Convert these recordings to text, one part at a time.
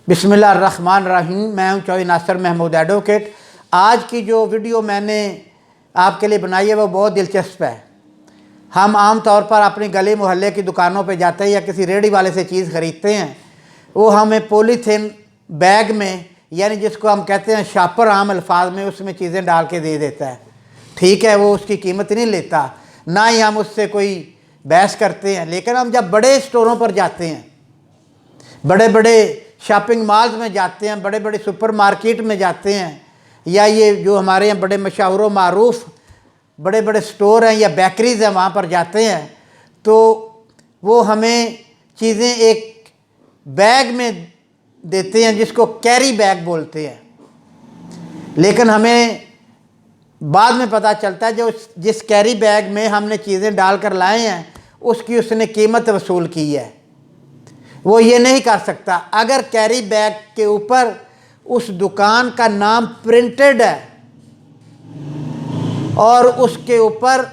बिस्मिल्लाहिर्रहमानिर्रहीम। मैं हूं चौधरी नासिर महमूद एडवोकेट। आज की जो वीडियो मैंने आपके लिए बनाई है वो बहुत दिलचस्प है। हम आम तौर पर अपनी गली मोहल्ले की दुकानों पे जाते हैं या किसी रेहड़ी वाले से चीज़ ख़रीदते हैं, वो हमें पॉलीथीन बैग में, यानी जिसको हम कहते हैं शापर आम अल्फाज में, उसमें चीज़ें डाल के दे देता है। ठीक है, वो उसकी कीमत नहीं लेता, ना ही हम उससे कोई बहस करते हैं। लेकिन हम जब बड़े स्टोरों पर जाते हैं, बड़े बड़े शॉपिंग मॉल्स में जाते हैं, बड़े बड़े सुपर मार्केट में जाते हैं, या ये जो हमारे यहाँ बड़े मशहूर व मारूफ बड़े बड़े स्टोर हैं या बेकरीज़ हैं, वहाँ पर जाते हैं तो वो हमें चीज़ें एक बैग में देते हैं जिसको कैरी बैग बोलते हैं। लेकिन हमें बाद में पता चलता है जो जिस कैरी बैग में हमने चीज़ें डाल कर लाए हैं उसकी उसने कीमत वसूल की है। वो ये नहीं कर सकता। अगर कैरी बैग के ऊपर उस दुकान का नाम प्रिंटेड है और उसके ऊपर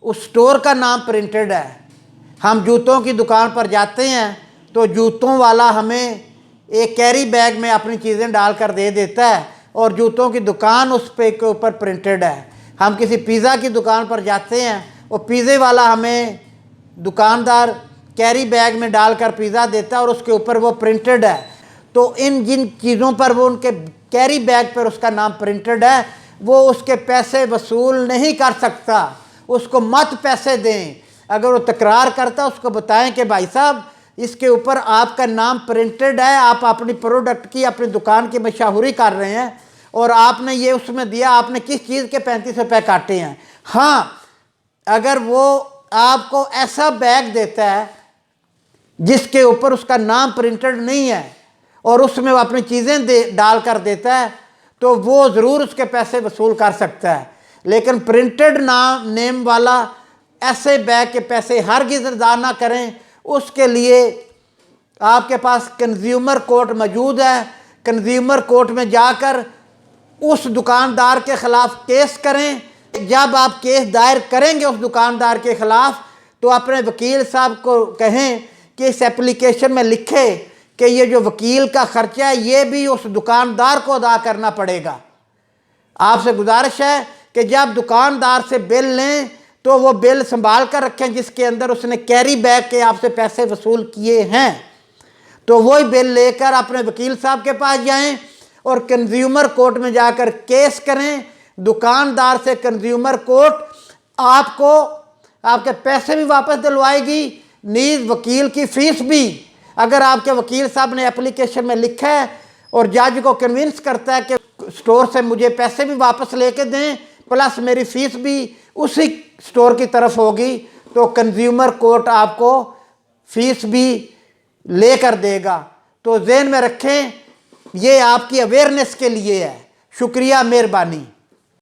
उस स्टोर का नाम प्रिंटेड है, हम जूतों की दुकान पर जाते हैं तो जूतों वाला हमें एक कैरी बैग में अपनी चीज़ें डाल कर दे देता है और जूतों की दुकान उस पे के ऊपर प्रिंटेड है। हम किसी पिज़्ज़ा की दुकान पर जाते हैं, वो पिज़्ज़े वाला हमें दुकानदार कैरी बैग में डालकर पिज़्ज़ा देता है और उसके ऊपर वो प्रिंटेड है। तो इन जिन चीज़ों पर वो उनके कैरी बैग पर उसका नाम प्रिंटेड है, वो उसके पैसे वसूल नहीं कर सकता। उसको मत पैसे दें। अगर वो तकरार करता उसको बताएं कि भाई साहब इसके ऊपर आपका नाम प्रिंटेड है, आप अपनी प्रोडक्ट की, अपनी दुकान की मशहूरी कर रहे हैं और आपने ये उसमें दिया, आपने किस चीज़ के 35 रुपये काटे हैं। हाँ, अगर वो आपको ऐसा बैग देता है जिसके ऊपर उसका नाम प्रिंटेड नहीं है और उसमें वो अपनी चीज़ें डाल कर देता है तो वो ज़रूर उसके पैसे वसूल कर सकता है। लेकिन प्रिंटेड नेम वाला ऐसे बैग के पैसे हरगिज़ अदा ना करें। उसके लिए आपके पास कंज्यूमर कोर्ट मौजूद है। कंज्यूमर कोर्ट में जाकर उस दुकानदार के ख़िलाफ़ केस करें। जब आप केस दायर करेंगे उस दुकानदार के ख़िलाफ़ तो अपने वकील साहब को कहें कि इस एप्लीकेशन में लिखे कि ये जो वकील का ख़र्चा है ये भी उस दुकानदार को अदा करना पड़ेगा। आपसे गुजारिश है कि जब दुकानदार से बिल लें तो वो बिल संभाल कर रखें जिसके अंदर उसने कैरी बैग के आपसे पैसे वसूल किए हैं। तो वही बिल लेकर अपने वकील साहब के पास जाएं और कंज्यूमर कोर्ट में जाकर केस करें। दुकानदार से कंज्यूमर कोर्ट आपको आपके पैसे भी वापस दिलवाएगी, नीज़ वकील की फ़ीस भी। अगर आपके वकील साहब ने एप्लीकेशन में लिखा है और जज को कन्विंस करता है कि स्टोर से मुझे पैसे भी वापस लेके दें प्लस मेरी फ़ीस भी उसी स्टोर की तरफ होगी, तो कंज्यूमर कोर्ट आपको फ़ीस भी ले कर देगा। तो ज़हन में रखें, ये आपकी अवेयरनेस के लिए है। शुक्रिया, मेहरबानी।